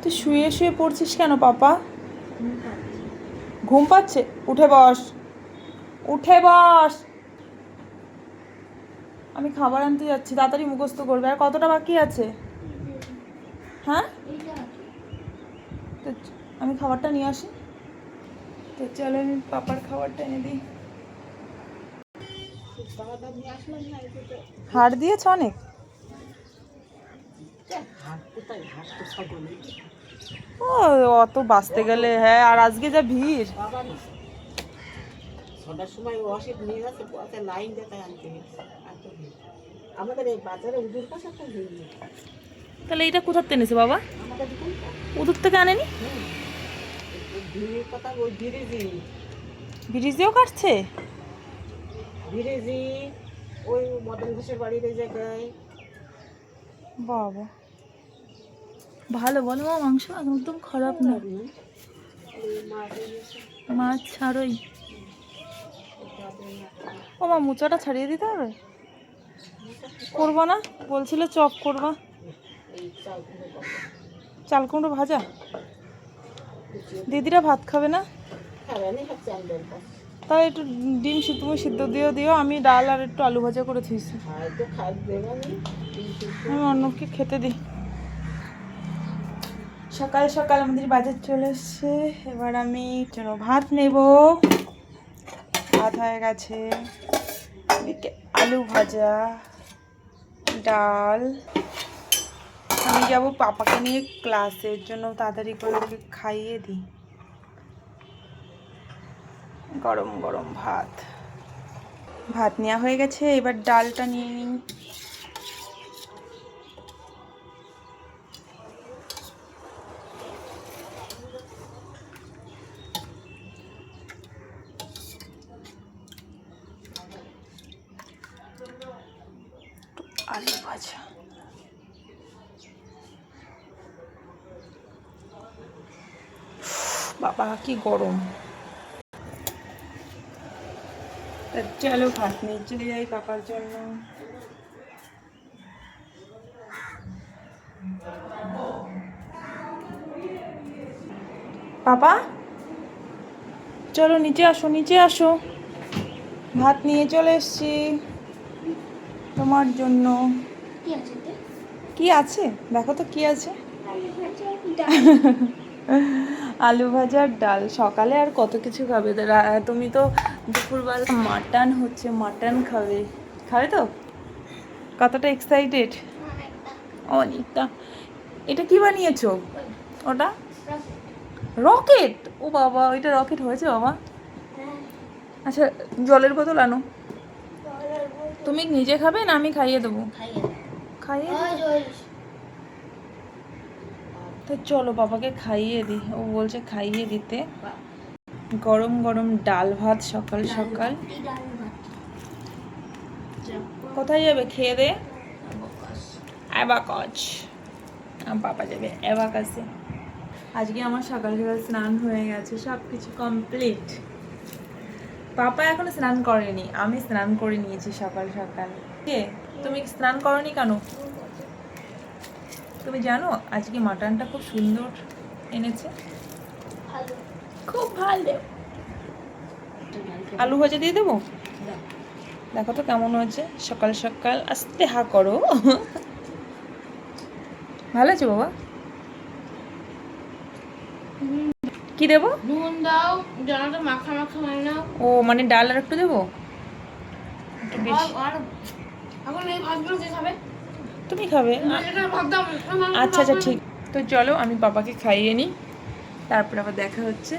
তুই শুয়ে শুয়ে পড়ছিস কেন পাপা? ঘুম পাচ্ছে? উঠে বস, উঠে বস। আমি খাবার আনতে যাচ্ছি, তাড়াতাড়ি মুখস্থ করবে। আর কতটা বাকি আছে? হ্যাঁ, তো আমি খাবারটা নিয়ে আসি। তো চলো আমি পাপার খাবারটা এনে দিই। হাড় দিয়েছে অনেক? ও অত বাঁচতে গেলে, হ্যাঁ। আর আজকে যা ভিড়। ছটার সময় ওষুধ নিয়ে যাচ্ছে, পথে লাইন দিয়ে আনতে আমাদের এই বাজারে উদুর কাছে একটা ভিড় নেই। তাহলে এইটা কোথাতে এনেছে বাবা? আমাদের উদুর থেকে আনেনি? ভিড়ের কথা ওই বিরিজি ব্রিজেও কাটছে? বিরিজি ওই মদন ঘোষের বাড়ির এই জায়গায়। বাবা ভালো বলো মা, মাংস একদম খারাপ না। মাছ ছাড়োই। ও মা, মোচাটা ছাড়িয়ে দিতে হবে? করবো না বলছিলে, চপ করবা। চাল কুমড়ো ভাজা? দিদিরা ভাত খাবে না? তাহলে একটু ডিম তুমি সিদ্ধ দিও। আমি ডাল আর একটু আলু ভাজা করে থুইছি, আমি অন্যকে খেতে দিই। সকাল সকাল আমাদের বাজার চলে এসছে। এবার আমি চলো ভাত নেব। ভাত হয়ে গেছে, এদিকে আলু ভাজা, ডাল। আমি যাব পাপাকে নিয়ে ক্লাসের জন্য, তাড়াতাড়ি করে ওকে খাইয়ে দিই। গরম গরম ভাত নেওয়া হয়ে গেছে, এবার ডালটা নিয়ে নিই। আলু ভাজা, বাবা কি গরম। চলো ভাত নিয়ে চলে যাই পাপার জন্য। পাপা চলো নিচে আসো, নিচে আসো। ভাত নিয়ে চলে এসছি তোমার জন্য। কি আছে দেখো তো, কি আছে? আলু ভাজার ডাল। সকালে আর কত কিছু খাবে? তুমি তো দুপুরবেলা মাটন হচ্ছে, মাটন খাবে তো? কতটা এক্সাইটেড? অনেকটা। এটা কি বানিয়েছো? ওটা রকেট? ও বাবা, ওইটা রকেট হয়েছে বাবা? আচ্ছা, জলের বোতল আনো। তুমি নিজে খাবে না আমি খাইয়ে দেবো? খাইয়ে দেবো? তো চলো বাবাকে খাইয়ে দিই, ও বলছে খাইয়ে দিতে। গরম গরম ডাল ভাত সকাল সকাল। কোথায় যাবে খেয়ে দে? অ্যাবাকাস। পাপা যাবে অ্যাবাকাসে। আজকে আমার সকাল সকাল স্নান হয়ে গেছে, সব কিছু কমপ্লিট। পাপা এখনো স্নান করেনি, আমি স্নান করে নিয়েছি সকাল সকাল। কে তুমি স্নান করনি কেন? তুমি জানো আজকে মাটনটা খুব সুন্দর এনেছে, খুব ভালো। আলু ভাজা দিয়ে দেবো? দেখো তো কেমন হয়েছে। সকাল সকাল আস্তে হা করো। ভালো আছে বাবা? কি দেবো? নুন দাও, ডালটা মাখা মাখা হয় না। ও মানে ডাল আর একটু দেবো? একটু বেশি। এখন এই ভাতগুলো কে খাবে? তুমি খাবে? আচ্ছা আচ্ছা ঠিক। তো চলো আমি পাপাকে খাইয়ে নিই, তারপর আবার দেখা হচ্ছে।